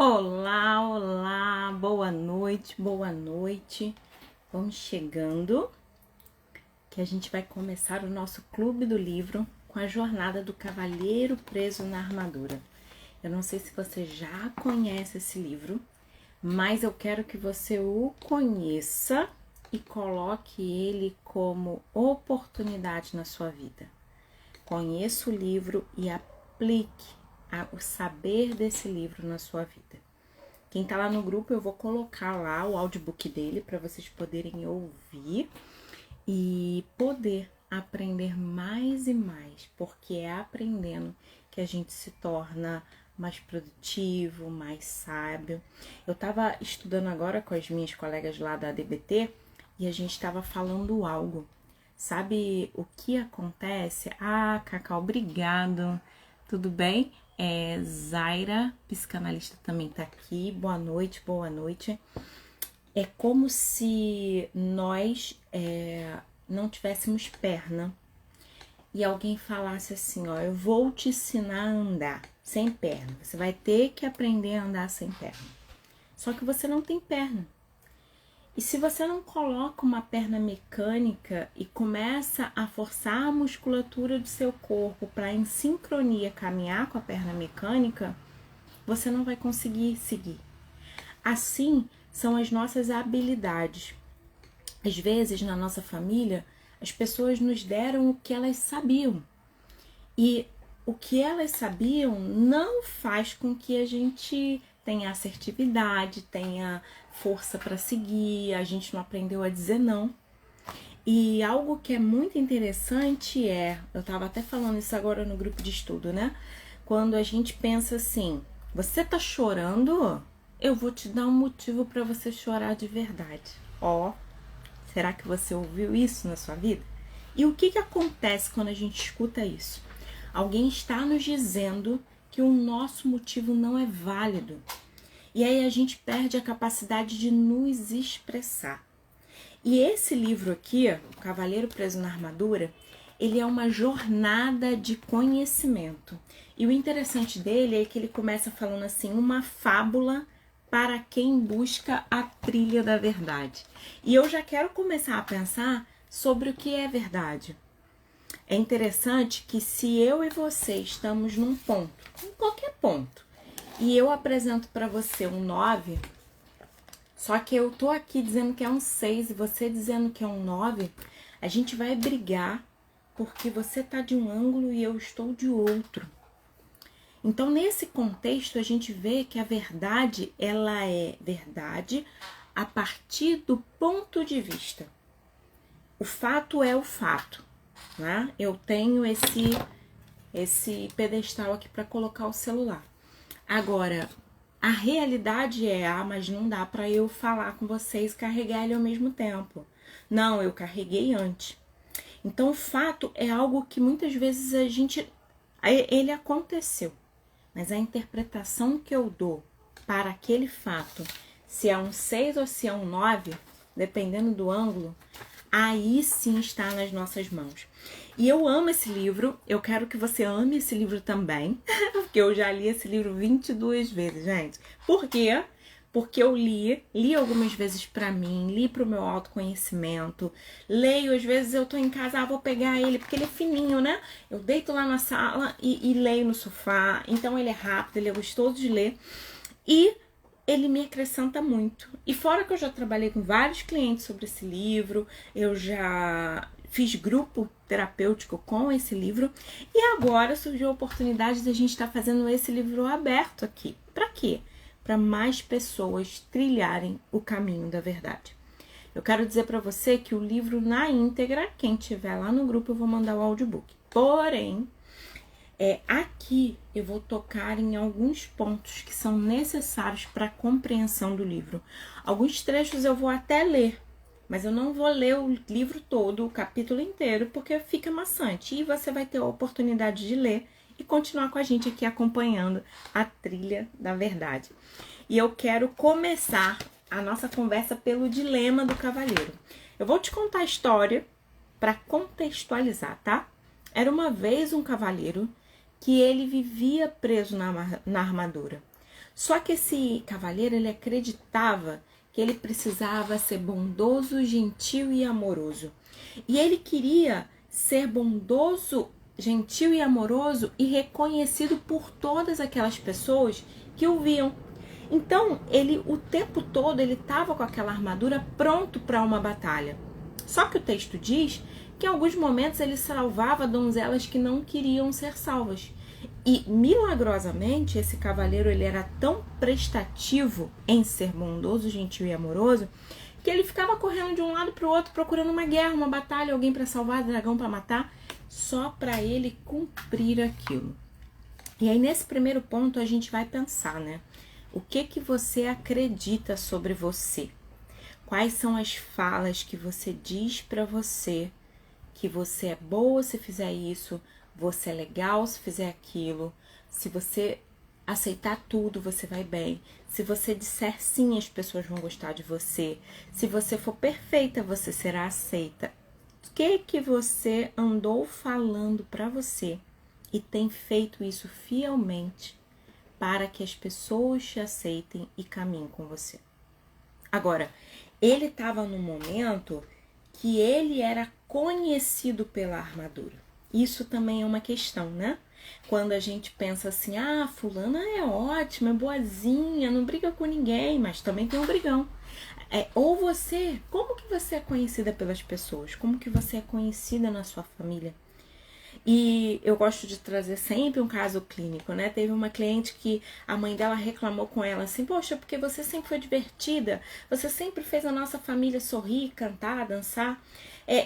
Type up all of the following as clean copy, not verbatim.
Olá, olá, boa noite, boa noite. Vamos chegando que a gente vai começar o nosso clube do livro com a jornada do Cavaleiro Preso na Armadura. Eu não sei se você já conhece esse livro, mas eu quero que você o conheça e coloque ele como oportunidade na sua vida. Conheça o livro e aplique o saber desse livro na sua vida. Quem tá lá no grupo, eu vou colocar lá o audiobook dele para vocês poderem ouvir e poder aprender mais e mais, porque é aprendendo que a gente se torna mais produtivo, mais sábio. Eu tava estudando agora com as minhas colegas lá da DBT e a gente tava falando algo. Sabe o que acontece? Ah, Cacau, obrigado. Tudo bem? Zaira, psicanalista, também tá aqui. Boa noite, boa noite. É como se nós não tivéssemos perna e alguém falasse assim, ó, eu vou te ensinar a andar sem perna. Você vai ter que aprender a andar sem perna. Só que você não tem perna. E se você não coloca uma perna mecânica e começa a forçar a musculatura do seu corpo para em sincronia caminhar com a perna mecânica, você não vai conseguir seguir. Assim são as nossas habilidades. Às vezes, na nossa família, as pessoas nos deram o que elas sabiam. E o que elas sabiam não faz com que a gente tenha assertividade, tenha força para seguir, a gente não aprendeu a dizer não. E algo que é muito interessante eu tava até falando isso agora no grupo de estudo, né? Quando a gente pensa assim, você tá chorando? Eu vou te dar um motivo para você chorar de verdade. Será que você ouviu isso na sua vida? E o que acontece quando a gente escuta isso? Alguém está nos dizendo que o nosso motivo não é válido. E aí a gente perde a capacidade de nos expressar. E esse livro aqui, O Cavaleiro Preso na Armadura, ele é uma jornada de conhecimento. E o interessante dele é que ele começa falando assim, uma fábula para quem busca a trilha da verdade. E eu já quero começar a pensar sobre o que é verdade. É interessante que se eu e você estamos num ponto, em qualquer ponto, e eu apresento para você um 9, só que eu tô aqui dizendo que é um 6 e você dizendo que é um 9, a gente vai brigar porque você tá de um ângulo e eu estou de outro. Então, nesse contexto, a gente vê que a verdade, ela é verdade a partir do ponto de vista. O fato é o fato, né? Eu tenho esse pedestal aqui para colocar o celular. Agora, a realidade mas não dá para eu falar com vocês e carregar ele ao mesmo tempo. Não, eu carreguei antes. Então, o fato é algo que muitas vezes ele aconteceu. Mas a interpretação que eu dou para aquele fato, se é um 6 ou se é um 9, dependendo do ângulo, aí sim está nas nossas mãos. E eu amo esse livro, eu quero que você ame esse livro também, porque eu já li esse livro 22 vezes, gente. Por quê? Porque eu li algumas vezes pra mim, li pro meu autoconhecimento, leio, às vezes eu tô em casa, vou pegar ele, porque ele é fininho, né? Eu deito lá na sala e leio no sofá, então ele é rápido, ele é gostoso de ler e ele me acrescenta muito. E fora que eu já trabalhei com vários clientes sobre esse livro, eu já fiz grupo terapêutico com esse livro e agora surgiu a oportunidade de a gente estar fazendo esse livro aberto aqui. Pra quê? Para mais pessoas trilharem o caminho da verdade. Eu quero dizer para você que o livro na íntegra, quem tiver lá no grupo, eu vou mandar o audiobook. Porém, aqui eu vou tocar em alguns pontos que são necessários para a compreensão do livro. Alguns trechos eu vou até ler, mas eu não vou ler o livro todo, o capítulo inteiro, porque fica maçante. E você vai ter a oportunidade de ler e continuar com a gente aqui acompanhando a trilha da verdade. E eu quero começar a nossa conversa pelo dilema do cavaleiro. Eu vou te contar a história para contextualizar, tá? Era uma vez um cavaleiro que ele vivia preso na armadura. Só que esse cavaleiro, ele acreditava que ele precisava ser bondoso, gentil e amoroso. E ele queria ser bondoso, gentil e amoroso e reconhecido por todas aquelas pessoas que o viam. Então, ele o tempo todo ele estava com aquela armadura pronto para uma batalha. Só que o texto diz que em alguns momentos ele salvava donzelas que não queriam ser salvas. E milagrosamente esse cavaleiro ele era tão prestativo em ser bondoso, gentil e amoroso que ele ficava correndo de um lado para o outro procurando uma guerra, uma batalha, alguém para salvar, dragão para matar, só para ele cumprir aquilo. E aí nesse primeiro ponto a gente vai pensar, né? O que você acredita sobre você? Quais são as falas que você diz para você que você é boa se fizer isso, você é legal se fizer aquilo, se você aceitar tudo, você vai bem. Se você disser sim, as pessoas vão gostar de você. Se você for perfeita, você será aceita. O que você andou falando para você e tem feito isso fielmente para que as pessoas te aceitem e caminhem com você? Agora, ele estava num momento que ele era conhecido pela armadura. Isso também é uma questão, né? Quando a gente pensa assim, fulana é ótima, é boazinha, não briga com ninguém, mas também tem um brigão. Ou você, como que você é conhecida pelas pessoas? Como que você é conhecida na sua família? E eu gosto de trazer sempre um caso clínico, né? Teve uma cliente que a mãe dela reclamou com ela assim, poxa, porque você sempre foi divertida, você sempre fez a nossa família sorrir, cantar, dançar,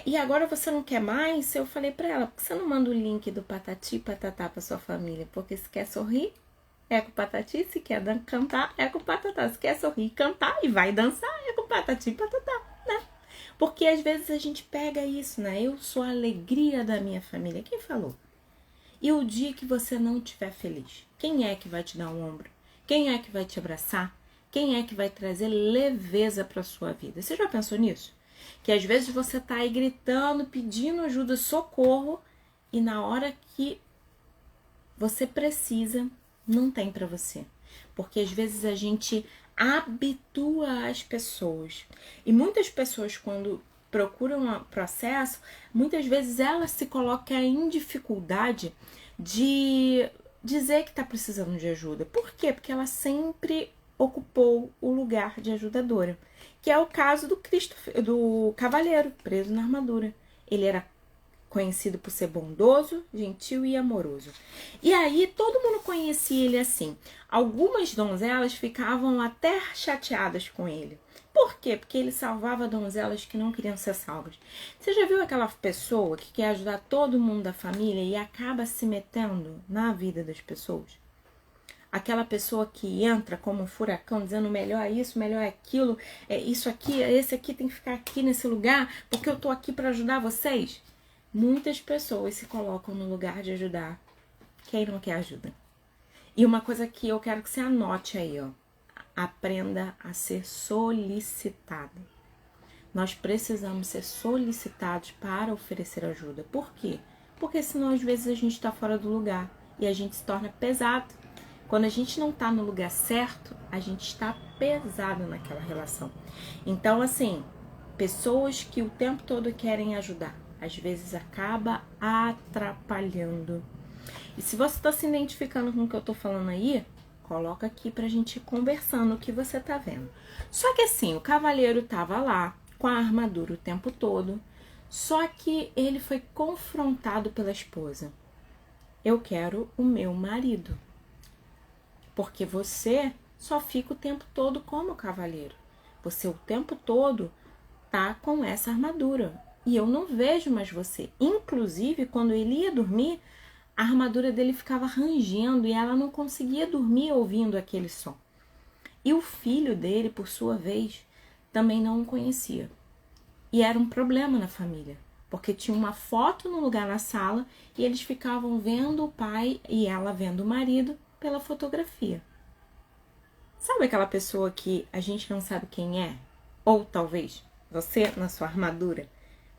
e agora você não quer mais? Eu falei pra ela, por que você não manda o link do Patati e Patatá pra sua família? Porque se quer sorrir, é com Patati, se quer cantar, é com Patatá. Se quer sorrir, cantar e vai dançar, é com Patati e Patatá, né? Porque às vezes a gente pega isso, né? Eu sou a alegria da minha família. Quem falou? E o dia que você não estiver feliz, quem é que vai te dar um ombro? Quem é que vai te abraçar? Quem é que vai trazer leveza para sua vida? Você já pensou nisso? Que às vezes você tá aí gritando, pedindo ajuda, socorro, e na hora que você precisa, não tem para você. Porque às vezes a gente habitua as pessoas. E muitas pessoas, quando procuram um processo, muitas vezes elas se colocam em dificuldade de dizer que está precisando de ajuda. Por quê? Porque ela sempre ocupou o lugar de ajudadora. Que é o caso do cavaleiro preso na armadura. Ele era conhecido por ser bondoso, gentil e amoroso. E aí todo mundo conhecia ele assim. Algumas donzelas ficavam até chateadas com ele. Por quê? Porque ele salvava donzelas que não queriam ser salvas. Você já viu aquela pessoa que quer ajudar todo mundo da família e acaba se metendo na vida das pessoas? Aquela pessoa que entra como um furacão, dizendo melhor é isso, melhor é aquilo, isso aqui, esse aqui tem que ficar aqui nesse lugar, porque eu tô aqui para ajudar vocês. Muitas pessoas se colocam no lugar de ajudar quem não quer ajuda. E uma coisa que eu quero que você anote aí, ó. Aprenda a ser solicitado. Nós precisamos ser solicitados para oferecer ajuda. Por quê? Porque senão às vezes a gente está fora do lugar e a gente se torna pesado. Quando a gente não está no lugar certo, a gente está pesado naquela relação. Então, assim, pessoas que o tempo todo querem ajudar, às vezes acaba atrapalhando. E se você está se identificando com o que eu estou falando aí, coloca aqui pra gente ir conversando o que você tá vendo. Só que assim, o cavaleiro tava lá com a armadura o tempo todo, só que ele foi confrontado pela esposa. Eu quero o meu marido. Porque você só fica o tempo todo como cavaleiro. Você o tempo todo tá com essa armadura. E eu não vejo mais você. Inclusive, quando ele ia dormir, a armadura dele ficava rangendo e ela não conseguia dormir ouvindo aquele som. E o filho dele, por sua vez, também não o conhecia. E era um problema na família, porque tinha uma foto no lugar na sala e eles ficavam vendo o pai e ela vendo o marido pela fotografia. Sabe aquela pessoa que a gente não sabe quem é? Ou talvez você, na sua armadura,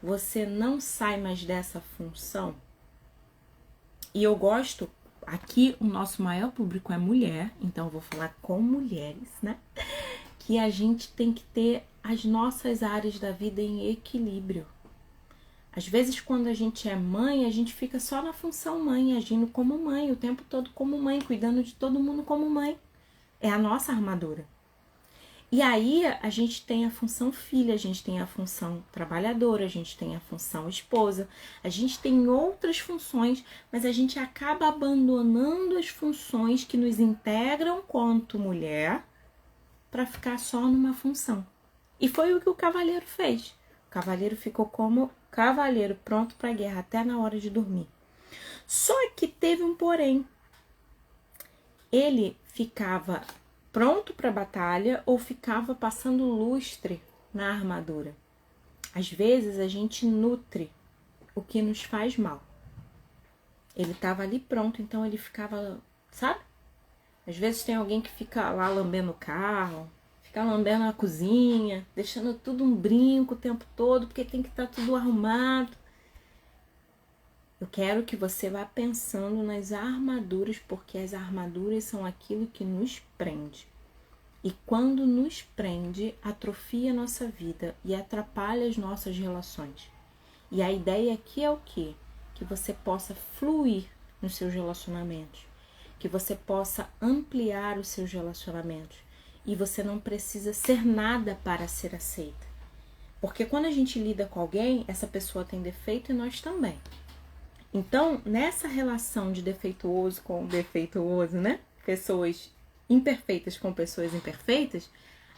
você não sai mais dessa função? E eu gosto, aqui o nosso maior público é mulher, então eu vou falar com mulheres, né? Que a gente tem que ter as nossas áreas da vida em equilíbrio. Às vezes, quando a gente é mãe, a gente fica só na função mãe, agindo como mãe, o tempo todo como mãe, cuidando de todo mundo como mãe. É a nossa armadura. E aí, a gente tem a função filha, a gente tem a função trabalhadora, a gente tem a função esposa, a gente tem outras funções, mas a gente acaba abandonando as funções que nos integram quanto mulher para ficar só numa função. E foi o que o cavaleiro fez. O cavaleiro ficou como cavaleiro, pronto para a guerra, até na hora de dormir. Só que teve um porém. Ele ficava pronto para a batalha ou ficava passando lustre na armadura. Às vezes a gente nutre o que nos faz mal. Ele estava ali pronto, então ele ficava, sabe? Às vezes tem alguém que fica lá lambendo o carro, fica lambendo a cozinha, deixando tudo um brinco o tempo todo, porque tem que estar tudo arrumado. Eu quero que você vá pensando nas armaduras, porque as armaduras são aquilo que nos prende. E quando nos prende, atrofia a nossa vida e atrapalha as nossas relações. E a ideia aqui é o quê? Que você possa fluir nos seus relacionamentos, que você possa ampliar os seus relacionamentos. E você não precisa ser nada para ser aceita. Porque quando a gente lida com alguém, essa pessoa tem defeito e nós também. Então, nessa relação de defeituoso com defeituoso, né? Pessoas imperfeitas com pessoas imperfeitas,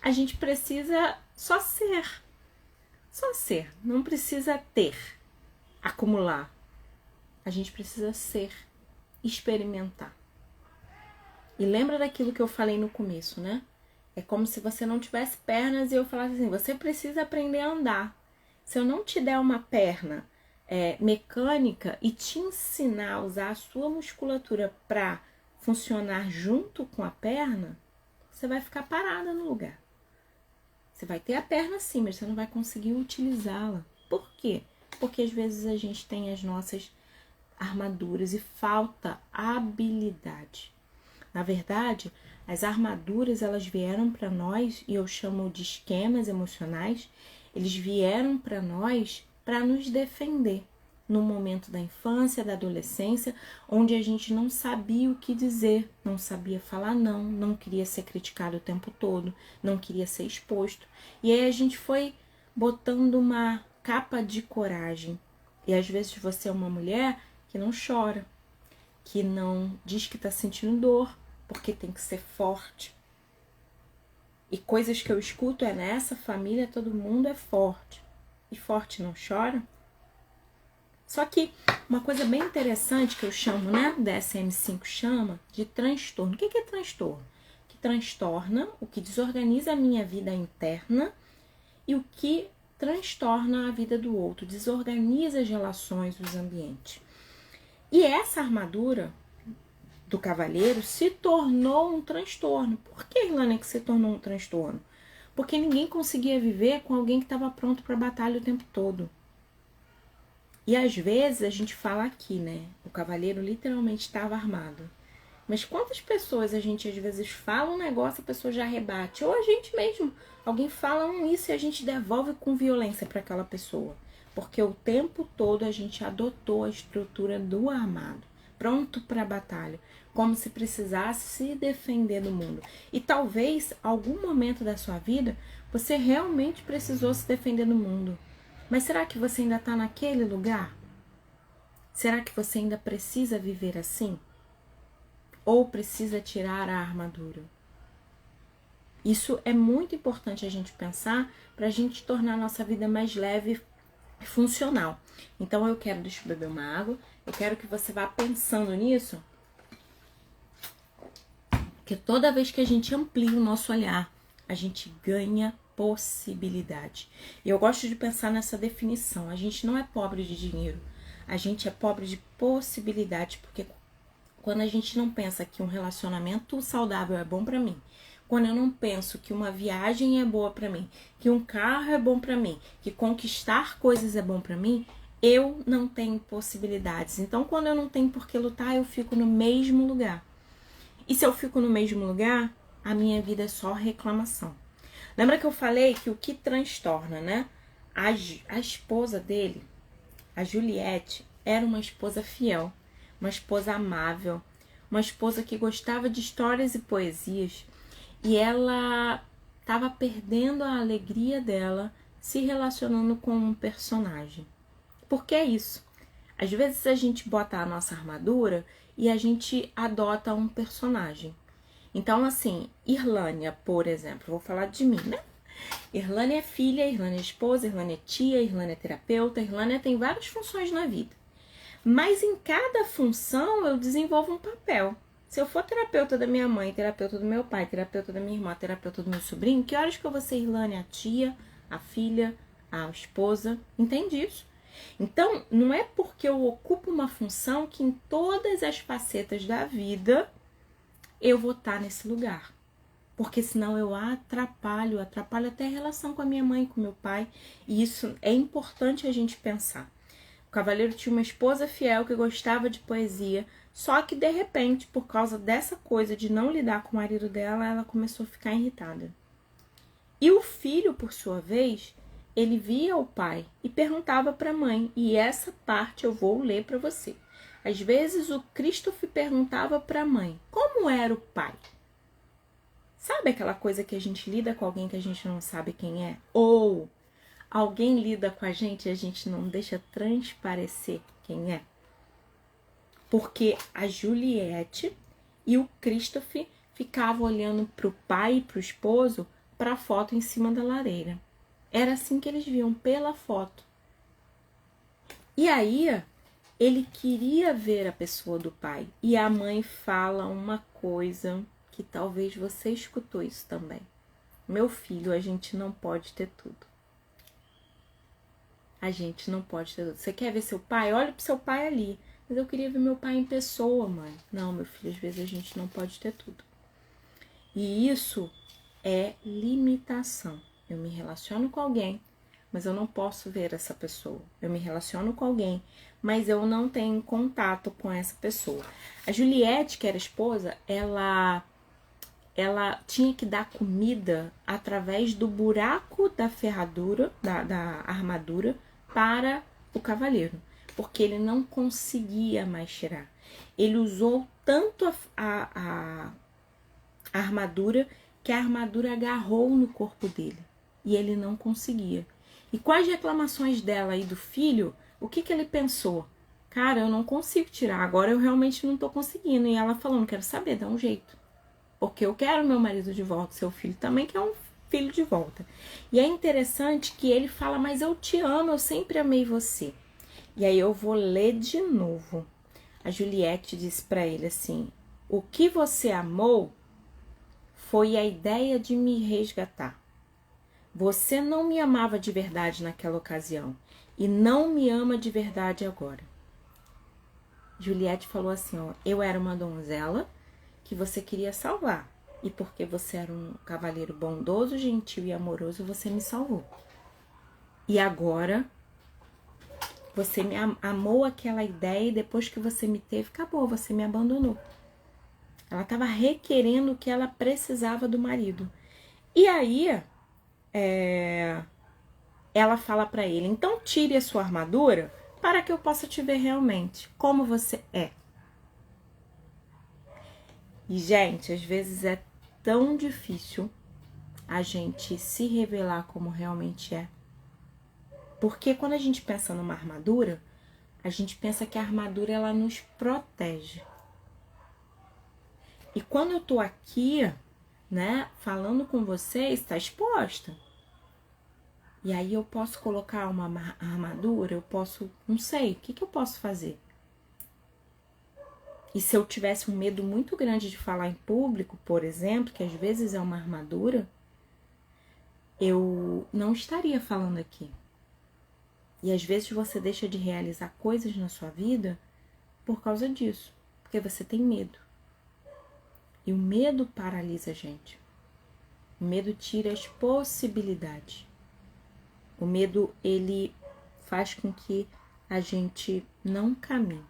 a gente precisa só ser. Só ser. Não precisa ter, acumular. A gente precisa ser, experimentar. E lembra daquilo que eu falei no começo, né? É como se você não tivesse pernas e eu falasse assim, você precisa aprender a andar. Se eu não te der uma perna mecânica e te ensinar a usar a sua musculatura para funcionar junto com a perna, você vai ficar parada no lugar. Você vai ter a perna sim, mas você não vai conseguir utilizá-la. Por quê? Porque às vezes a gente tem as nossas armaduras e falta habilidade. Na verdade, as armaduras elas vieram para nós, e eu chamo de esquemas emocionais, eles vieram para nós para nos defender no momento da infância, da adolescência, onde a gente não sabia o que dizer, não sabia falar não, não queria ser criticado o tempo todo, não queria ser exposto. E aí a gente foi botando uma capa de coragem. E às vezes você é uma mulher que não chora, que não diz que está sentindo dor, porque tem que ser forte. E coisas que eu escuto nessa família todo mundo é forte. E forte não chora? Só que uma coisa bem interessante que eu chamo, né, DSM-5 chama de transtorno. O que é transtorno? Que transtorna, o que desorganiza a minha vida interna e o que transtorna a vida do outro, desorganiza as relações, os ambientes. E essa armadura do cavaleiro se tornou um transtorno. Por que, Ilana, que se tornou um transtorno? Porque ninguém conseguia viver com alguém que estava pronto para a batalha o tempo todo. E às vezes a gente fala aqui, né? O cavaleiro literalmente estava armado. Mas quantas pessoas a gente às vezes fala um negócio, a pessoa já rebate? Ou a gente mesmo, alguém fala isso e a gente devolve com violência para aquela pessoa. Porque o tempo todo a gente adotou a estrutura do armado, pronto para a batalha, como se precisasse se defender do mundo. E talvez, algum momento da sua vida, você realmente precisou se defender do mundo. Mas será que você ainda está naquele lugar? Será que você ainda precisa viver assim? Ou precisa tirar a armadura? Isso é muito importante a gente pensar para a gente tornar a nossa vida mais leve e funcional. Então deixa eu beber uma água, eu quero que você vá pensando nisso, que toda vez que a gente amplia o nosso olhar, a gente ganha possibilidade. E eu gosto de pensar nessa definição. A gente não é pobre de dinheiro, a gente é pobre de possibilidade, porque quando a gente não pensa que um relacionamento saudável é bom para mim, quando eu não penso que uma viagem é boa para mim, que um carro é bom para mim, que conquistar coisas é bom para mim, eu não tenho possibilidades. Então, quando eu não tenho por que lutar, eu fico no mesmo lugar. E se eu fico no mesmo lugar, a minha vida é só reclamação. Lembra que eu falei que o que transtorna, né? A esposa dele, a Juliette, era uma esposa fiel, uma esposa amável, uma esposa que gostava de histórias e poesias. E ela estava perdendo a alegria dela se relacionando com um personagem. Porque é isso. Às vezes a gente bota a nossa armadura e a gente adota um personagem. Então, assim, Irlânia, por exemplo, vou falar de mim, né? Irlânia é filha, Irlânia é esposa, Irlânia é tia, Irlânia é terapeuta, Irlânia tem várias funções na vida. Mas em cada função eu desenvolvo um papel. Se eu for terapeuta da minha mãe, terapeuta do meu pai, terapeuta da minha irmã, terapeuta do meu sobrinho, que horas que eu vou ser Irlânia, a tia, a filha, a esposa? Entende isso? Então, não é porque eu ocupo uma função que em todas as facetas da vida eu vou estar nesse lugar. Porque senão eu atrapalho até a relação com a minha mãe, com meu pai. E isso é importante a gente pensar. O cavaleiro tinha uma esposa fiel que gostava de poesia, só que de repente, por causa dessa coisa de não lidar com o marido dela, ela começou a ficar irritada. E o filho, por sua vez, ele via o pai e perguntava para a mãe, e essa parte eu vou ler para você. Às vezes o Christopher perguntava para a mãe, como era o pai? Sabe aquela coisa que a gente lida com alguém que a gente não sabe quem é? Ou alguém lida com a gente e a gente não deixa transparecer quem é? Porque a Juliette e o Christopher ficavam olhando para o pai e para o esposo para a foto em cima da lareira. Era assim que eles viam, pela foto. E aí, ele queria ver a pessoa do pai. E a mãe fala uma coisa que talvez você escutou isso também. Meu filho, a gente não pode ter tudo. A gente não pode ter tudo. Você quer ver seu pai? Olha pro seu pai ali. Mas eu queria ver meu pai em pessoa, mãe. Não, meu filho, às vezes a gente não pode ter tudo. E isso é limitação. Eu me relaciono com alguém, mas eu não posso ver essa pessoa. Eu me relaciono com alguém, mas eu não tenho contato com essa pessoa. A Juliette, que era esposa, ela tinha que dar comida através do buraco da ferradura, da armadura, para o cavaleiro, porque ele não conseguia mais tirar. Ele usou tanto a armadura que a armadura agarrou no corpo dele e ele não conseguia. E com as reclamações dela e do filho, o que ele pensou? Cara, eu não consigo tirar, agora eu realmente não tô conseguindo. E ela falou, não quero saber, dá um jeito. Porque eu quero meu marido de volta, seu filho também quer um filho de volta. E é interessante que ele fala, mas eu te amo, eu sempre amei você. E aí eu vou ler de novo. A Juliette disse para ele assim, o que você amou foi a ideia de me resgatar. Você não me amava de verdade naquela ocasião e não me ama de verdade agora. Juliette falou assim, ó, eu era uma donzela que você queria salvar. E porque você era um cavaleiro bondoso, gentil e amoroso, você me salvou. E agora, você me amou aquela ideia e depois que você me teve, acabou, você me abandonou. Ela estava requerendo o que ela precisava do marido. E aí, ela fala para ele, então tire a sua armadura para que eu possa te ver realmente, como você é. E, gente, às vezes é tão difícil a gente se revelar como realmente é. Porque quando a gente pensa numa armadura, a gente pensa que a armadura, ela nos protege. E quando eu tô aqui, né, falando com vocês, tá exposta. E aí eu posso colocar uma armadura, eu posso, não sei, o que eu posso fazer? E se eu tivesse um medo muito grande de falar em público, por exemplo, que às vezes é uma armadura, eu não estaria falando aqui. E às vezes você deixa de realizar coisas na sua vida por causa disso, porque você tem medo. E o medo paralisa a gente. O medo tira as possibilidades. O medo, ele faz com que a gente não caminha.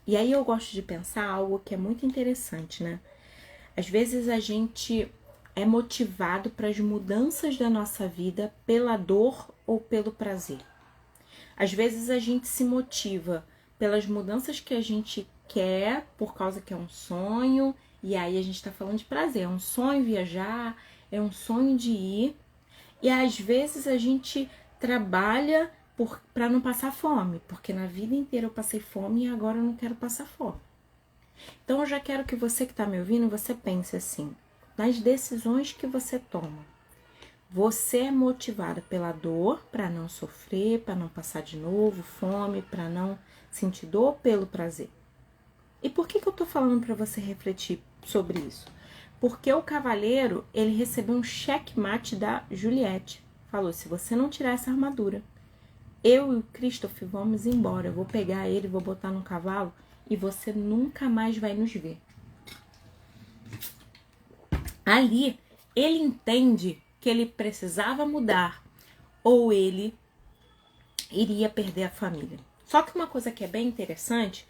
E aí eu gosto de pensar algo que é muito interessante, né? Às vezes a gente é motivado para as mudanças da nossa vida pela dor ou pelo prazer. Às vezes a gente se motiva pelas mudanças que a gente quer, por causa que é um sonho, e aí a gente está falando de prazer, é um sonho viajar, é um sonho de ir, e às vezes a gente trabalha para não passar fome, porque na vida inteira eu passei fome e agora eu não quero passar fome. Então eu já quero que você que está me ouvindo, você pense assim, nas decisões que você toma. Você é motivada pela dor, para não sofrer, para não passar de novo fome, para não sentir dor, pelo prazer. E por que eu tô falando para você refletir sobre isso? Porque o cavaleiro, ele recebeu um checkmate da Juliette. Falou, se você não tirar essa armadura, eu e o Christopher vamos embora. Eu vou pegar ele, vou botar no cavalo e você nunca mais vai nos ver. Ali, ele entende que ele precisava mudar ou ele iria perder a família. Só que uma coisa que é bem interessante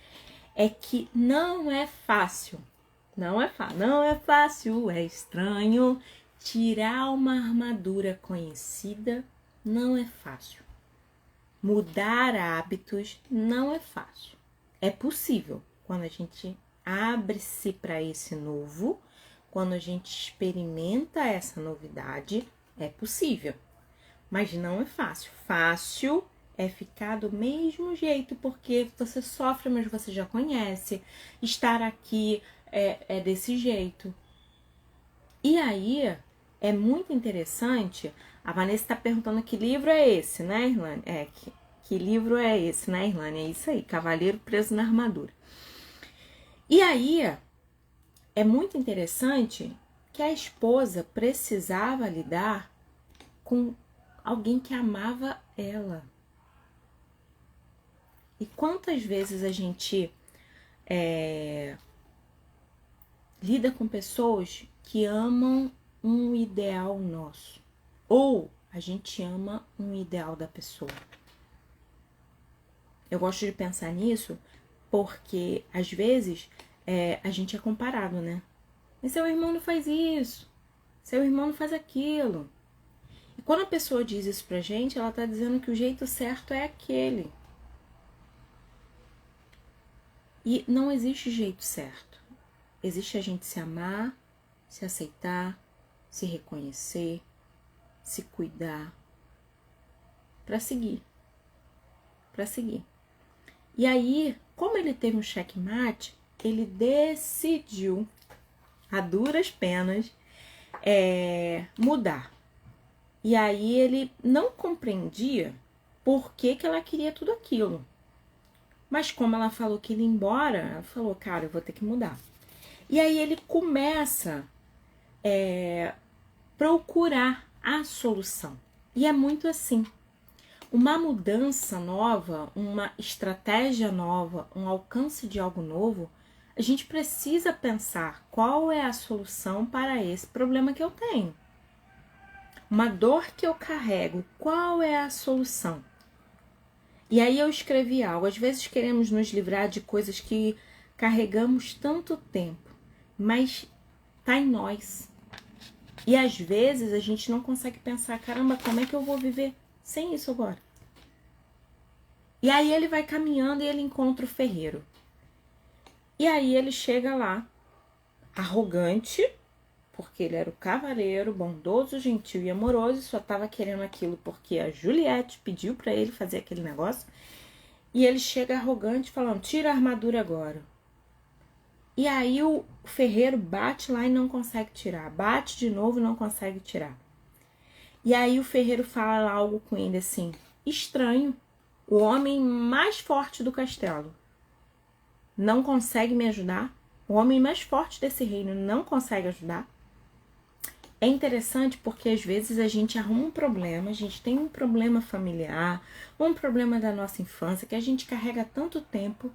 é que não é fácil, não é fácil, é estranho. Tirar uma armadura conhecida não é fácil. Mudar hábitos não é fácil. É possível quando a gente abre-se para esse novo, quando a gente experimenta essa novidade, é possível. Mas não é fácil. Fácil é ficar do mesmo jeito, porque você sofre, mas você já conhece. Estar aqui é desse jeito. E aí, é muito interessante. A Vanessa está perguntando que livro é esse, né, Irlane? Que livro é esse, né, Irlane? É isso aí, Cavaleiro Preso na Armadura. E aí, é muito interessante que a esposa precisava lidar com alguém que amava ela. E quantas vezes a gente lida com pessoas que amam um ideal nosso, ou a gente ama um ideal da pessoa. Eu gosto de pensar nisso porque às vezes a gente é comparado, né? Mas seu irmão não faz isso, seu irmão não faz aquilo. E quando a pessoa diz isso pra gente, ela tá dizendo que o jeito certo é aquele. E não existe jeito certo. Existe a gente se amar, se aceitar, se reconhecer, se cuidar, para seguir. E aí, como ele teve um checkmate, ele decidiu, a duras penas, mudar. E aí ele não compreendia por que ela queria tudo aquilo. Mas como ela falou que ele ia embora, ela falou, cara, eu vou ter que mudar. E aí ele começa a procurar a solução. E é muito assim. Uma mudança nova, uma estratégia nova, um alcance de algo novo, a gente precisa pensar qual é a solução para esse problema que eu tenho. Uma dor que eu carrego, qual é a solução? E aí eu escrevi algo. Às vezes queremos nos livrar de coisas que carregamos tanto tempo, mas tá em nós. E às vezes a gente não consegue pensar, caramba, como é que eu vou viver sem isso agora? E aí ele vai caminhando e ele encontra o ferreiro. E aí ele chega lá, arrogante, porque ele era o cavaleiro, bondoso, gentil e amoroso, e só estava querendo aquilo porque a Juliette pediu para ele fazer aquele negócio. E ele chega arrogante falando, tira a armadura agora. E aí o ferreiro bate lá e não consegue tirar. Bate de novo e não consegue tirar. E aí o ferreiro fala algo com ele assim, estranho. O homem mais forte do castelo não consegue me ajudar? O homem mais forte desse reino não consegue ajudar? É interessante porque às vezes a gente arruma um problema, a gente tem um problema familiar, um problema da nossa infância que a gente carrega há tanto tempo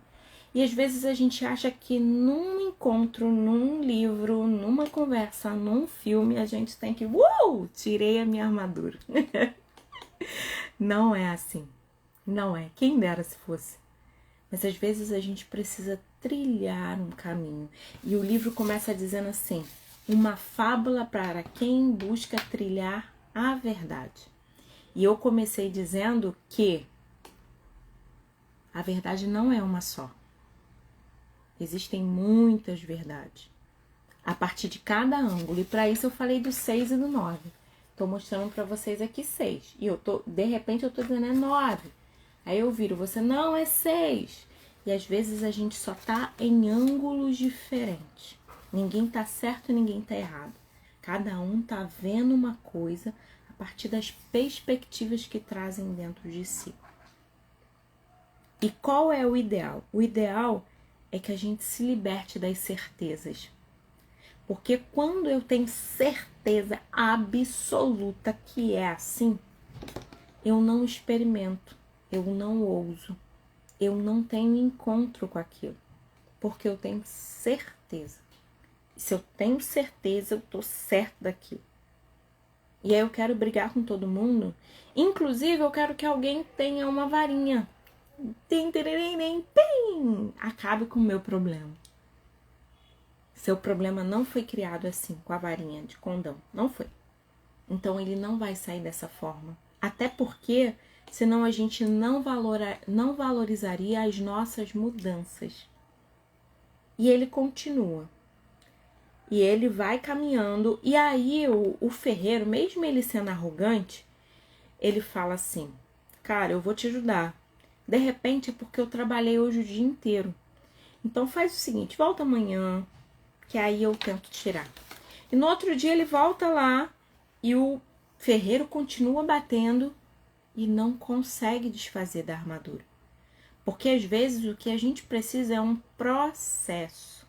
e às vezes a gente acha que num encontro, num livro, numa conversa, num filme, a gente tem que, tirei a minha armadura. Não é assim. Não é, quem dera se fosse. Mas às vezes a gente precisa trilhar um caminho. E o livro começa dizendo assim: uma fábula para quem busca trilhar a verdade. E eu comecei dizendo que a verdade não é uma só. Existem muitas verdades, a partir de cada ângulo. E para isso eu falei do 6 e do 9. Estou mostrando para vocês aqui 6. E de repente eu tô dizendo é 9. Aí eu viro, você não é 6. E às vezes a gente só tá em ângulos diferentes. Ninguém tá certo e ninguém tá errado. Cada um tá vendo uma coisa a partir das perspectivas que trazem dentro de si. E qual é o ideal? O ideal é que a gente se liberte das certezas. Porque quando eu tenho certeza absoluta que é assim, eu não experimento, eu não ouso, eu não tenho encontro com aquilo. Porque eu tenho certeza. E se eu tenho certeza, eu tô certo daquilo. E aí eu quero brigar com todo mundo. Inclusive, eu quero que alguém tenha uma varinha. Acabe com o meu problema. Seu problema não foi criado assim, com a varinha de condão. Não foi. Então, ele não vai sair dessa forma. Até porque, senão a gente não valorizaria as nossas mudanças. E ele continua. E ele vai caminhando. E aí, o ferreiro, mesmo ele sendo arrogante, ele fala assim: cara, eu vou te ajudar. De repente, é porque eu trabalhei hoje o dia inteiro. Então, faz o seguinte, volta amanhã, que aí eu tento tirar. E no outro dia ele volta lá e o ferreiro continua batendo e não consegue desfazer da armadura. Porque às vezes o que a gente precisa é um processo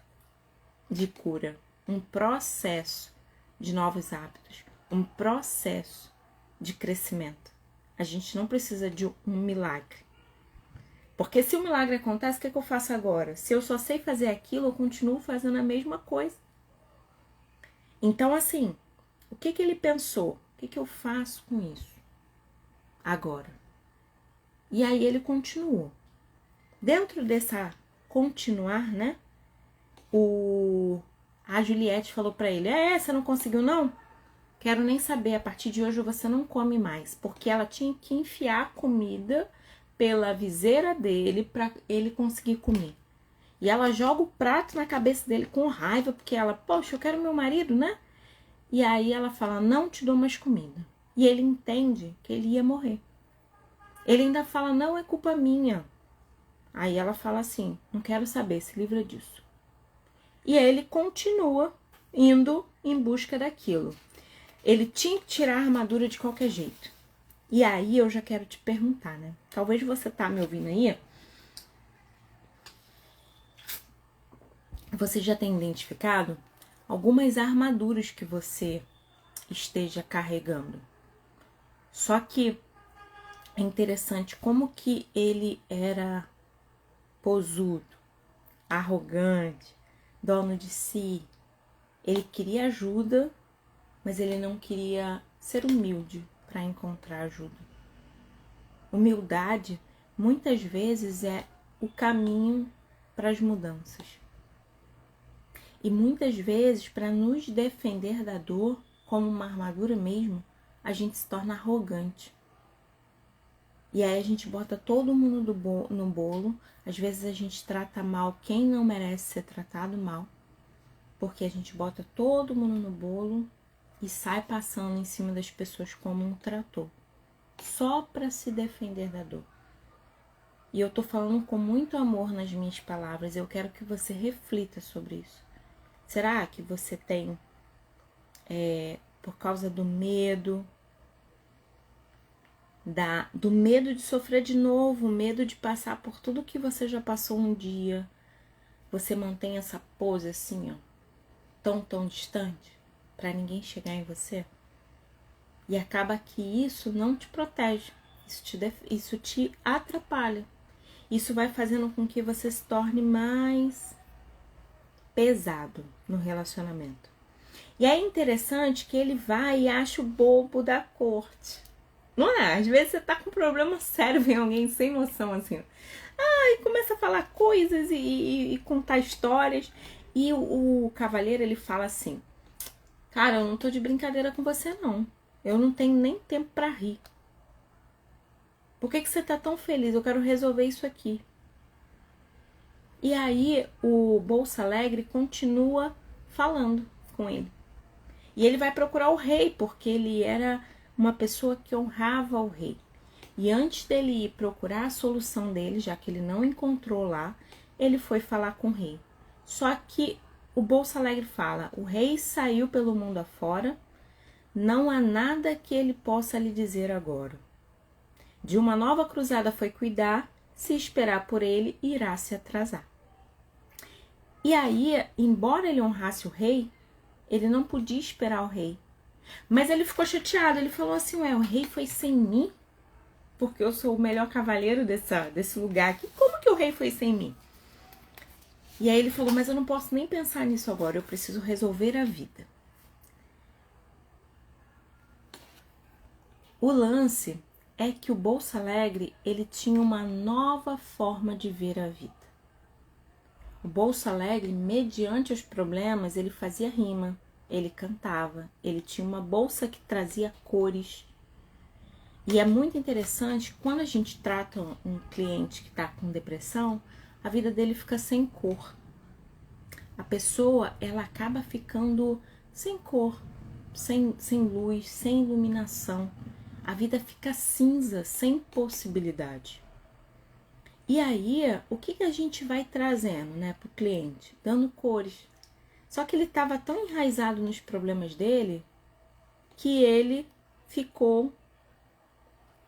de cura, um processo de novos hábitos, um processo de crescimento. A gente não precisa de um milagre. Porque se o milagre acontece, o que eu faço agora? Se eu só sei fazer aquilo, eu continuo fazendo a mesma coisa. Então, assim, o que ele pensou? O que eu faço com isso agora? E aí ele continuou. Dentro dessa continuar, né? A Juliette falou pra ele: você não conseguiu não? Quero nem saber, a partir de hoje você não come mais. Porque ela tinha que enfiar comida pela viseira dele para ele conseguir comer. E ela joga o prato na cabeça dele com raiva, porque ela, poxa, eu quero meu marido, né? E aí ela fala, não te dou mais comida. E ele entende que ele ia morrer. Ele ainda fala, não é culpa minha. Aí ela fala assim, não quero saber, se livra disso. E aí ele continua indo em busca daquilo. Ele tinha que tirar a armadura de qualquer jeito. E aí eu já quero te perguntar, né? Talvez você tá me ouvindo aí. Você já tem identificado algumas armaduras que você esteja carregando. Só que é interessante como que ele era posudo, arrogante, dono de si. Ele queria ajuda, mas ele não queria ser humilde para encontrar ajuda. Humildade, muitas vezes, é o caminho para as mudanças. E muitas vezes, para nos defender da dor, como uma armadura mesmo, a gente se torna arrogante. E aí a gente bota todo mundo no bolo. Às vezes a gente trata mal quem não merece ser tratado mal. Porque a gente bota todo mundo no bolo e sai passando em cima das pessoas como um trator. Só para se defender da dor. E eu tô falando com muito amor nas minhas palavras. Eu quero que você reflita sobre isso. Será que você tem, por causa do medo, do medo de sofrer de novo, medo de passar por tudo que você já passou um dia, você mantém essa pose assim, ó, tão distante, para ninguém chegar em você? E acaba que isso não te protege, isso te atrapalha. Isso vai fazendo com que você se torne mais pesado no relacionamento. E é interessante que ele vai e acha o bobo da corte. Não é? Às vezes você tá com um problema sério, vem alguém sem noção assim. E começa a falar coisas e contar histórias. E o cavalheiro, ele fala assim: cara, eu não tô de brincadeira com você, não. Eu não tenho nem tempo pra rir. Por que você tá tão feliz? Eu quero resolver isso aqui. E aí o Bolsa Alegre continua falando com ele. E ele vai procurar o rei, porque ele era uma pessoa que honrava o rei. E antes dele ir procurar a solução dele, já que ele não encontrou lá, ele foi falar com o rei. Só que o Bolsa Alegre fala: o rei saiu pelo mundo afora, não há nada que ele possa lhe dizer agora. De uma nova cruzada foi cuidar, se esperar por ele, irá se atrasar. E aí, embora ele honrasse o rei, ele não podia esperar o rei. Mas ele ficou chateado, ele falou assim: ué, o rei foi sem mim? Porque eu sou o melhor cavaleiro desse lugar aqui. Como que o rei foi sem mim? E aí ele falou: mas eu não posso nem pensar nisso agora, eu preciso resolver a vida. O lance é que o Bolsa Alegre, ele tinha uma nova forma de ver a vida. O Bolsa Alegre, mediante os problemas, ele fazia rima, ele cantava, ele tinha uma bolsa que trazia cores. E é muito interessante, quando a gente trata um cliente que está com depressão, a vida dele fica sem cor. A pessoa, ela acaba ficando sem cor, sem luz, sem iluminação. A vida fica cinza, sem possibilidade. E aí, o que a gente vai trazendo, né, para o cliente? Dando cores. Só que ele estava tão enraizado nos problemas dele que ele ficou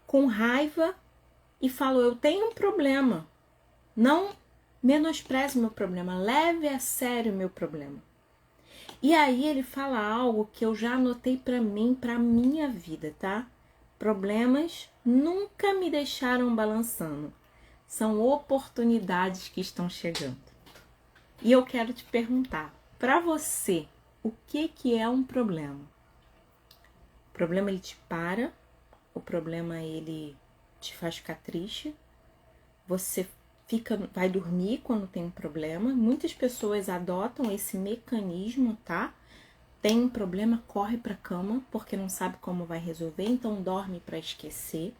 com raiva e falou: eu tenho um problema. Não menospreze meu problema, leve a sério meu problema. E aí ele fala algo que eu já anotei para mim, para minha vida, tá? Problemas nunca me deixaram balançando. São oportunidades que estão chegando. E eu quero te perguntar, para você, o que é um problema? O problema, ele te para, o problema, ele te faz ficar triste, você vai dormir quando tem um problema. Muitas pessoas adotam esse mecanismo, tá? Tem um problema, corre para a cama, porque não sabe como vai resolver, então dorme para esquecer.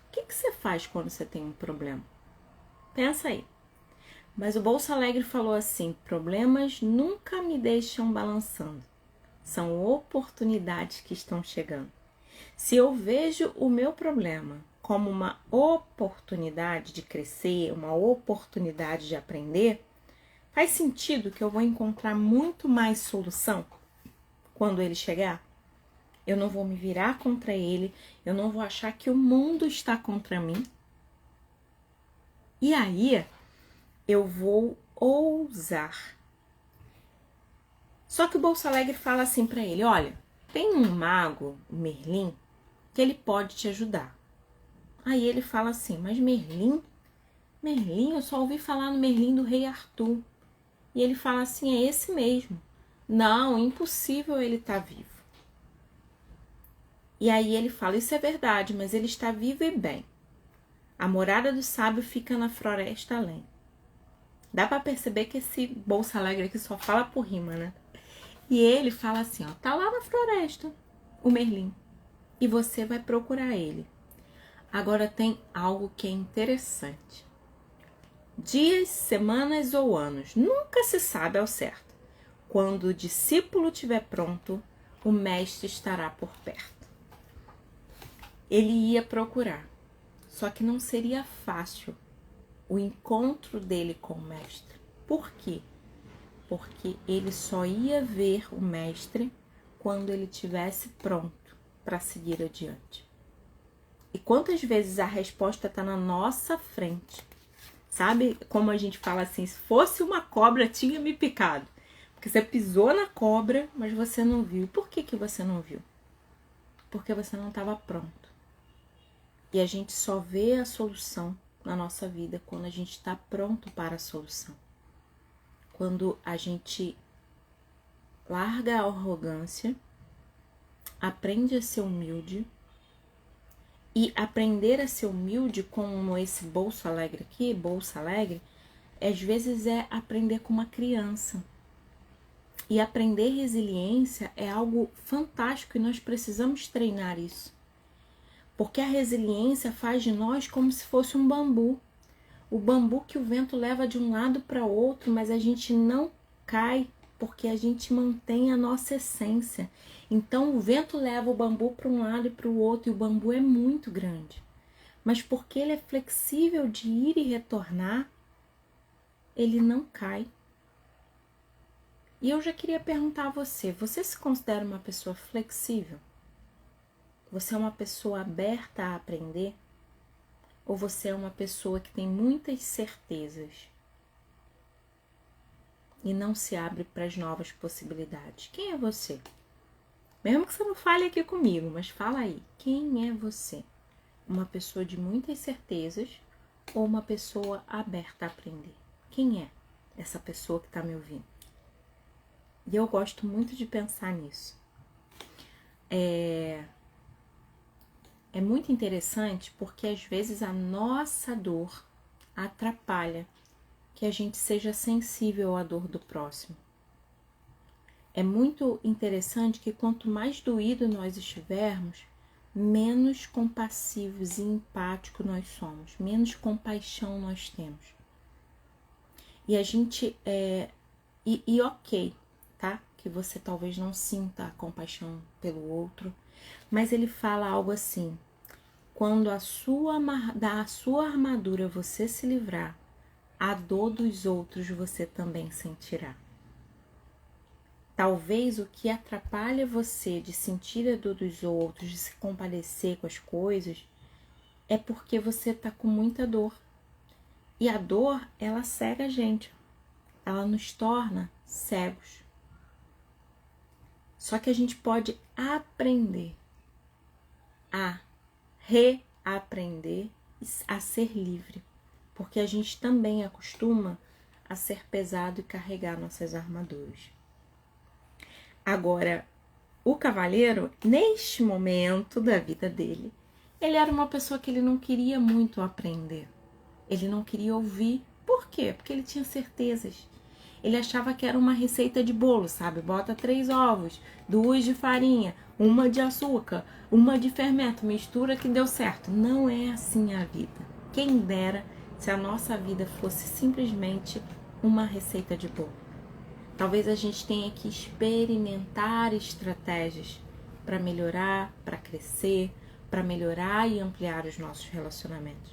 O que você faz quando você tem um problema? Pensa aí. Mas o Bolsa Alegre falou assim: problemas nunca me deixam balançando. São oportunidades que estão chegando. Se eu vejo o meu problema como uma oportunidade de crescer, uma oportunidade de aprender, faz sentido que eu vou encontrar muito mais solução quando ele chegar. Eu não vou me virar contra ele, eu não vou achar que o mundo está contra mim. E aí, eu vou ousar. Só que o Bolsa Alegre fala assim para ele: olha, tem um mago, o Merlin, que ele pode te ajudar. Aí ele fala assim: mas Merlin? Merlin? Eu só ouvi falar no Merlin do rei Arthur. E ele fala assim: é esse mesmo. Não, impossível ele estar vivo. E aí ele fala: isso é verdade, mas ele está vivo e bem. A morada do sábio fica na floresta além. Dá para perceber que esse Bolsa Alegre aqui só fala por rima, né? E ele fala assim: ó, tá lá na floresta o Merlin. E você vai procurar ele. Agora tem algo que é interessante. Dias, semanas ou anos, nunca se sabe ao certo. Quando o discípulo estiver pronto, o mestre estará por perto. Ele ia procurar, só que não seria fácil o encontro dele com o mestre. Por quê? Porque ele só ia ver o mestre quando ele estivesse pronto para seguir adiante. E quantas vezes a resposta está na nossa frente? Sabe como a gente fala assim: se fosse uma cobra, tinha me picado. Porque você pisou na cobra, mas você não viu. Por que você não viu? Porque você não estava pronto. E a gente só vê a solução na nossa vida quando a gente está pronto para a solução. Quando a gente larga a arrogância, aprende a ser humilde E aprender a ser humilde, como esse bolso alegre aqui, bolsa alegre, às vezes é aprender com uma criança. E aprender resiliência é algo fantástico e nós precisamos treinar isso. Porque a resiliência faz de nós como se fosse um bambu. O bambu que o vento leva de um lado para outro, mas a gente não cai porque a gente mantém a nossa essência. Então o vento leva o bambu para um lado e para o outro, e o bambu é muito grande. Mas porque ele é flexível de ir e retornar, ele não cai. E eu já queria perguntar a você, você se considera uma pessoa flexível? Você é uma pessoa aberta a aprender? Ou você é uma pessoa que tem muitas certezas e não se abre para as novas possibilidades? Quem é você? Mesmo que você não fale aqui comigo, mas fala aí. Quem é você? Uma pessoa de muitas certezas ou uma pessoa aberta a aprender? Quem é essa pessoa que está me ouvindo? E eu gosto muito de pensar nisso. É muito interessante porque às vezes a nossa dor atrapalha que a gente seja sensível à dor do próximo. É muito interessante que quanto mais doído nós estivermos, menos compassivos e empáticos nós somos, menos compaixão nós temos. E a gente ok, tá? Que você talvez não sinta a compaixão pelo outro, mas ele fala algo assim: quando da sua armadura você se livrar, a dor dos outros você também sentirá. Talvez o que atrapalha você de sentir a dor dos outros, de se compadecer com as coisas, é porque você está com muita dor. E a dor, ela cega a gente. Ela nos torna cegos. Só que a gente pode aprender a reaprender a ser livre. Porque a gente também acostuma a ser pesado e carregar nossas armaduras. Agora, o cavaleiro, neste momento da vida dele, ele era uma pessoa que ele não queria muito aprender. Ele não queria ouvir. Por quê? Porque ele tinha certezas. Ele achava que era uma receita de bolo, sabe? Bota 3 ovos, 2 de farinha, 1 de açúcar, 1 de fermento, mistura que deu certo. Não é assim a vida. Quem dera se a nossa vida fosse simplesmente uma receita de bolo. Talvez a gente tenha que experimentar estratégias para melhorar, para crescer, para melhorar e ampliar os nossos relacionamentos.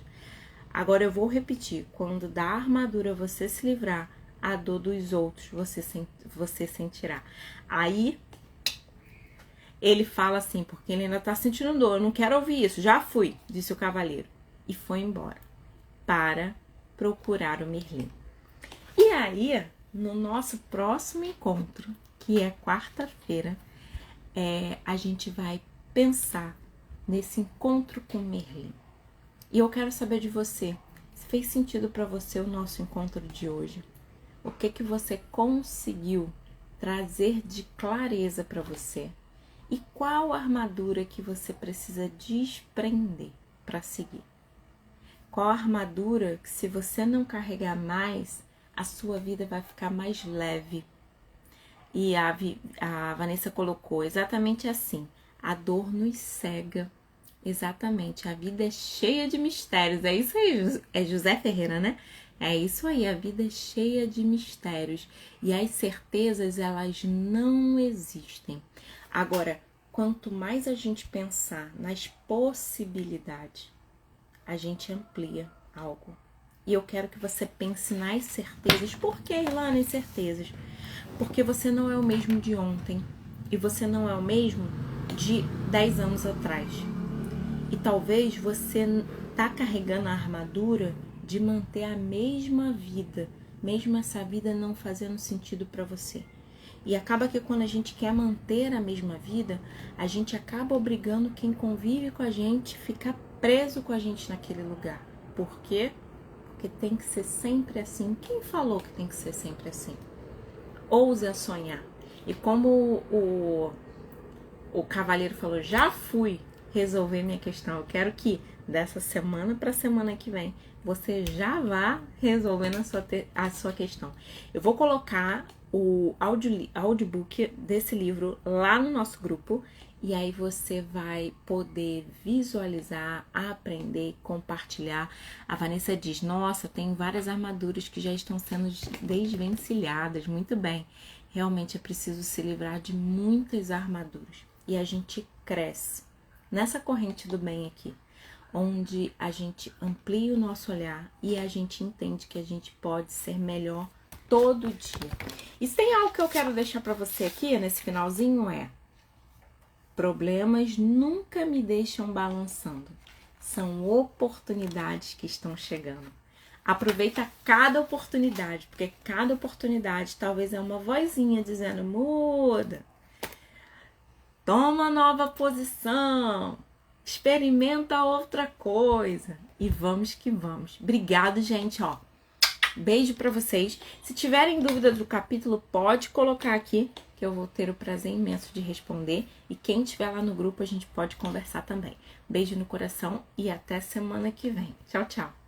Agora eu vou repetir: quando da armadura você se livrar, a dor dos outros você sentirá. Aí ele fala assim, porque ele ainda está sentindo dor: eu não quero ouvir isso, já fui, disse o cavaleiro. E foi embora para procurar o Merlin. E aí, no nosso próximo encontro, que é quarta-feira, a gente vai pensar nesse encontro com Merlin. E eu quero saber de você, se fez sentido para você o nosso encontro de hoje. O que você conseguiu trazer de clareza para você? E qual armadura que você precisa desprender para seguir? Qual armadura que, se você não carregar mais, a sua vida vai ficar mais leve? E a Vanessa colocou exatamente assim: a dor nos cega. Exatamente, a vida é cheia de mistérios. É isso aí, é José Ferreira, né? É isso aí, a vida é cheia de mistérios. E as certezas, elas não existem. Agora, quanto mais a gente pensar nas possibilidades, a gente amplia algo. E eu quero que você pense nas certezas. Por que, Ilana, as certezas? Porque você não é o mesmo de ontem. E você não é o mesmo de 10 anos atrás. E talvez você tá carregando a armadura de manter a mesma vida, mesmo essa vida não fazendo sentido para você. E acaba que quando a gente quer manter a mesma vida, a gente acaba obrigando quem convive com a gente a ficar preso com a gente naquele lugar. Por quê? Porque tem que ser sempre assim. Quem falou que tem que ser sempre assim? Ouse a sonhar. E como o cavaleiro falou, já fui, resolver minha questão. Eu quero que dessa semana para a semana que vem você já vá resolvendo a sua questão. Eu vou colocar o audiobook desse livro lá no nosso grupo e aí você vai poder visualizar, aprender, compartilhar. A Vanessa diz, nossa, tem várias armaduras que já estão sendo desvencilhadas. Muito bem, realmente é preciso se livrar de muitas armaduras e a gente cresce nessa corrente do bem aqui, onde a gente amplia o nosso olhar e a gente entende que a gente pode ser melhor todo dia. E se tem algo que eu quero deixar para você aqui nesse finalzinho problemas nunca me deixam balançando. São oportunidades que estão chegando. Aproveita cada oportunidade, porque cada oportunidade talvez é uma vozinha dizendo, muda, toma nova posição, experimenta outra coisa e vamos que vamos. Obrigado, gente, beijo pra vocês. Se tiverem dúvida do capítulo, pode colocar aqui, que eu vou ter o prazer imenso de responder. E quem estiver lá no grupo, a gente pode conversar também. Beijo no coração e até semana que vem. Tchau, tchau.